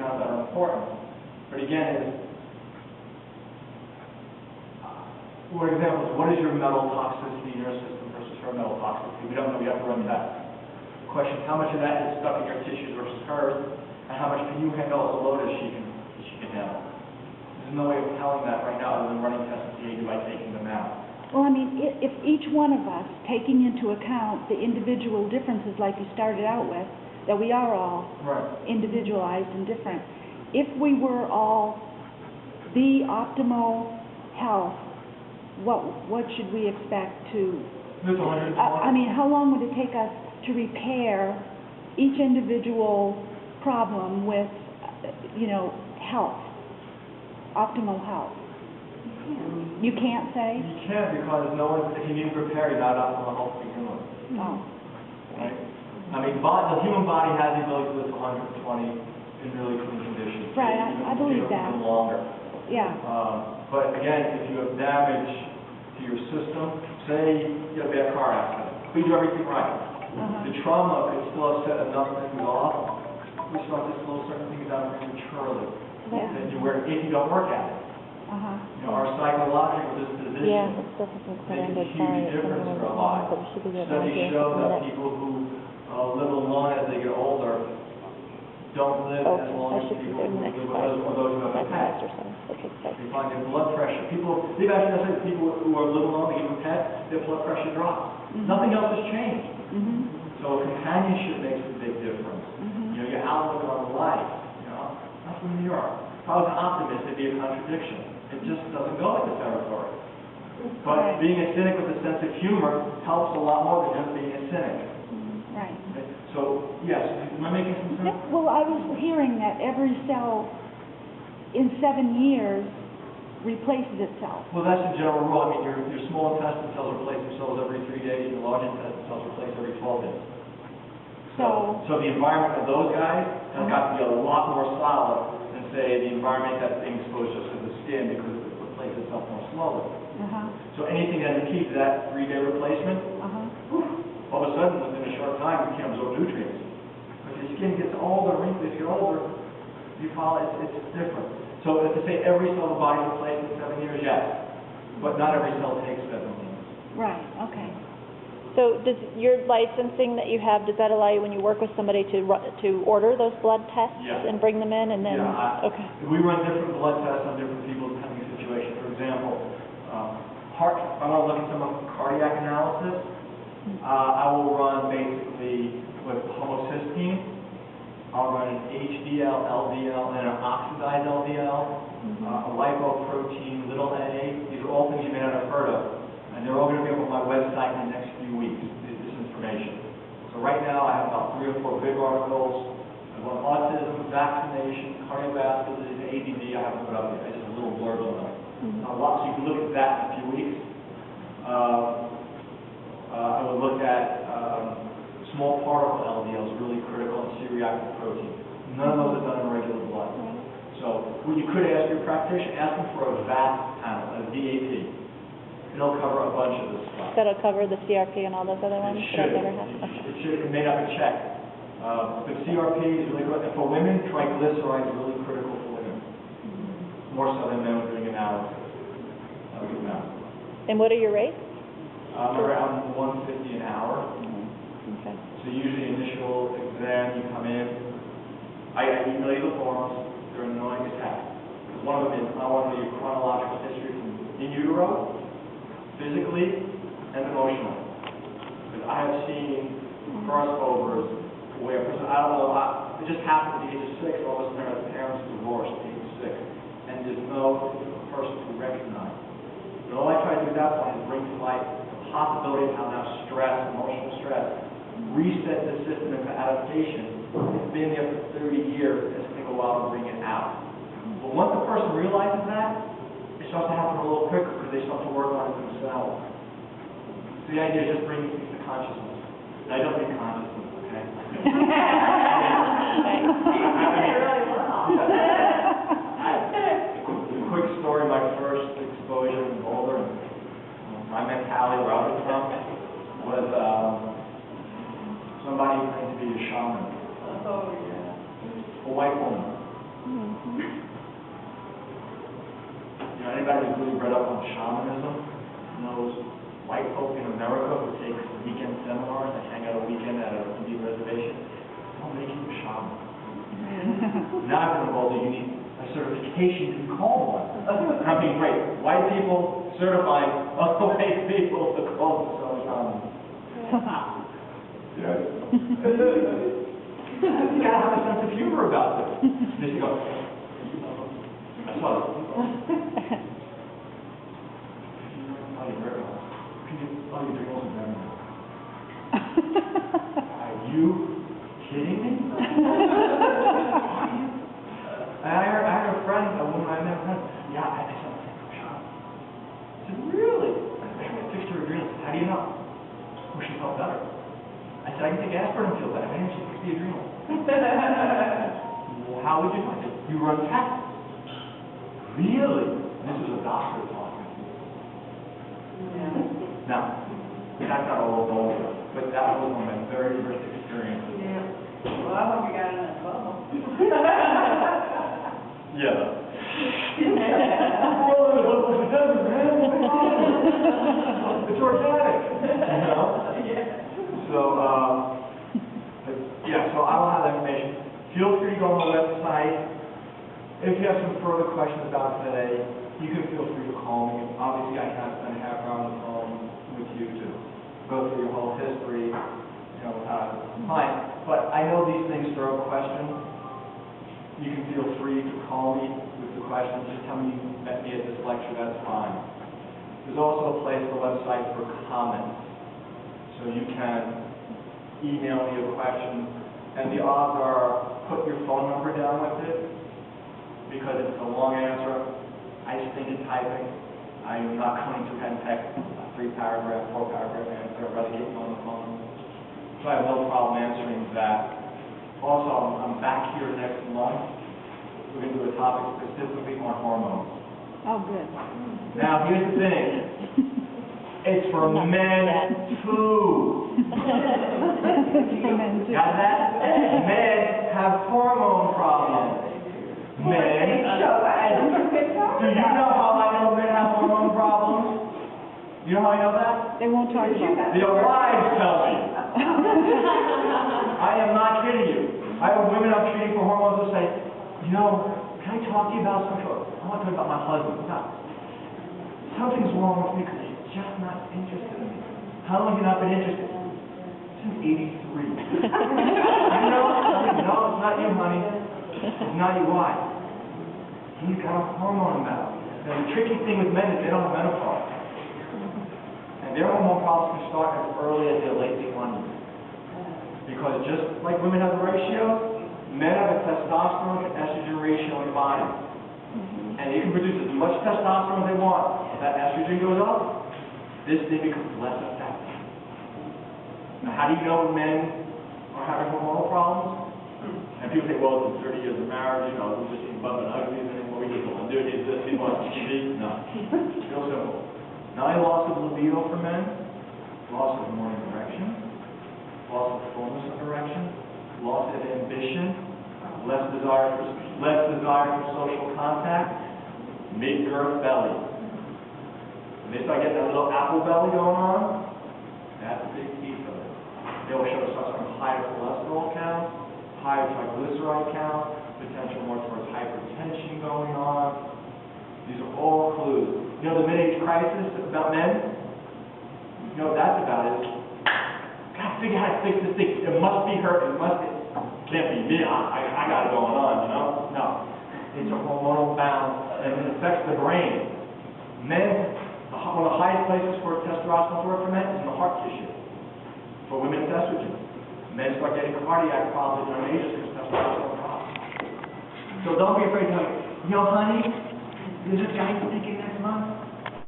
accounts that are important. But again, for example, what is your metal toxicity in your system versus her metal toxicity? We don't know. We have to run tests. The question is how much of that is stuck in your tissues versus hers, and how much can you handle as a load as she can handle? There's no way of telling that right now other than running tests and seeing by taking them out. Well, I mean, if each one of us, taking into account the individual differences like you started out with, that we are all individualized and different, if we were all the optimal health, what should we expect to... I mean, how long would it take us to repair each individual problem with, health, optimal health? You can't say? You can't, because no one, if you need to repair, you're not optimal health to begin with. Oh. Right? I mean, the human body has the ability to live to 120 in really clean conditions. Right, I believe that. Even longer. Yeah. But again, if you have damage to your system, say you have a bad car accident, we do everything right. The trauma could still have set enough things off. We still have to slow certain things down prematurely. If you don't work at it. Our psychological disposition makes a huge difference in our lives. Studies show that people who live alone as they get older don't live as long as people who live with others or those who have a pet. They find their blood pressure. They've actually said people who are living alone, they give a pet, their blood pressure drops. Nothing else has changed. So companionship makes a big difference. Your outlook on life. I'm from New York. If I was an optimist, it'd be a contradiction. It just doesn't go with the territory. But being a cynic with a sense of humor helps a lot more than just being a cynic. Right. So, yes, am I making some sense? Well, I was hearing that every cell in 7 years replaces itself. Well, that's the general rule. I mean, your small intestine cells replace themselves every 3 days, your large intestine cells replace every 12 days. So the environment of those guys has got to be a lot more solid than, say, the environment that's being exposed just to the skin because it replaces itself more slowly. So anything that impedes that 3-day replacement, all of a sudden, within a short time, you can't absorb nutrients. If your skin gets older, wrinkles get older, you follow it's different. So to say every cell of the body is replaced in 7 years, yes, but not every cell takes 7 years. Right. Okay. So does your licensing that you have, does that allow you when you work with somebody to order those blood tests and bring them in and then? Okay. We run different blood tests on different people depending on the situation. For example, if I want to look at someone's cardiac analysis, I will run basically with homocysteine. I'll run an HDL, LDL, and an oxidized LDL, a lipoprotein, little a. These are all things you may not have heard of. And they're all going to be up on my website in the next few weeks, this information. So right now I have about 3 or 4 big articles. I have autism, vaccination, cardiovascular disease, ADD. I haven't put up yet. It's just a little blurb on them. So you can look at that in a few weeks. I will look at small particle LDLs, really critical, and C-reactive protein. None of those are done in regular blood. So what you could ask your practitioner, ask them for a VAP panel, a VAP. It'll cover a bunch of this stuff. That'll cover the CRP and all those other ones? It should. It should. It may not be checked. But CRP is really good. And for women, triglyceride is really critical for women. More so than men doing analysis. And what are your rates? Around 150 an hour. Okay. So usually initial exam, you come in. I email you the forms. They're annoying as heck. Because one of them is, I want to do your chronological history from in utero, physically and emotionally. Because I have seen crossovers where, I don't know, it just happened at the age of 6, all of a sudden their parents divorced at the age of 6, and there's no person to recognize. But all I try to do at that point is bring to light the possibility of how now stress, emotional stress, reset the system into adaptation. It's been there for 30 years, it's going to take a while to bring it out. But once the person realizes that, it starts to happen a little quicker because they start to work on it themselves. So the idea is just bringing things to consciousness. And I don't mean consciousness, okay? Quick story, my first exposure in Boulder, my mentality where I was from, was somebody who claimed to be a shaman. A white woman. You know, anybody who's really read up on shamanism knows white folk in America who take weekend seminars and hang out a weekend at an Indian reservation. Don't make you a shaman. Not even older, you need a certification to be called one. I mean, great. White people certifying other white people to call themselves shaman. Yes. You gotta have a sense of humor about this. Just go, that's what. Oh, you're doing all the better now. Are you kidding me? I had a friend, a woman I met, yeah, I said, I'm shocked. I said, really? I fixed her adrenals. How do you know? Well, she felt better. I said, I can take aspirin and feel better. I didn't she fix the adrenals. Well, how would you know? I said, you run tests. Really? This was a doctor talking. Yeah. Now, that's not all over, but that was one of my very first experiences. Yeah. Well, I hope you got it in that bubble. Yeah. It's organic, you know? So, so I will have that information. Feel free to go on the website. If you have some further questions about today, you can feel free to call me. Obviously, I can't spend half an hour on the phone with you to go through your whole history, fine. But I know these things throw questions. You can feel free to call me with the questions. Just tell me you met me at this lecture, that's fine. There's also a place on the website for comments. So you can email me a question, and the odds are put your phone number down with it, because if it's a long answer, I stink at typing. I am not going to pen text a 3-paragraph, 4-paragraph answer. I'd rather get you on the phone. So I have no problem answering that. Also, I'm back here next month. We're going to do a topic specifically on hormones. Oh, good. Now, here's the thing. It's for men too. Got that? Men have hormone problems. Men. Do you know how I know men have hormone problems? You know how I know that? They won't talk about that. Their wives tell me. I am not kidding you. I have women I'm treating for hormones who say, can I talk to you about something? I want to talk about my husband. No. Something's wrong with me because he's just not interested in me. How long have you not been interested? Since 83. No, it's not you, honey. It's not you. Why? He's got a hormone imbalance. Now, the tricky thing with men is they don't have menopause. And their hormone problems can start as early as their late 20s. Because just like women have a ratio, men have a testosterone to estrogen ratio in the body. And they can produce as much testosterone as they want. If that estrogen goes up, this thing becomes less effective. Now, how do you know when men are having hormonal problems? And people say, well, it's 30 years of marriage, we just eat butt and uglies anymore, we just want to do it, it's just, people on TV. No. It's real simple. Not only loss of libido for men, loss of morning erection, loss of fullness of erection, loss of ambition, less desire for social contact, mid-girth belly. When they start getting that little apple belly going on, that's a big piece of it. They will show some higher cholesterol count, higher triglyceride count, potential more towards hypertension going on. These are all clues. The mid-age crisis about men? You know what that's about is, gotta figure out how to fix this thing. It must be her, can't be me, I got it going on, No. It's a hormonal balance, and it affects the brain. Men, one of the highest places for testosterone to work for men is in the heart tissue. For women, it's estrogen. Men start getting cardiac problems in their ages because testosterone problems. So don't be afraid to honey, there's a guy thinking next month.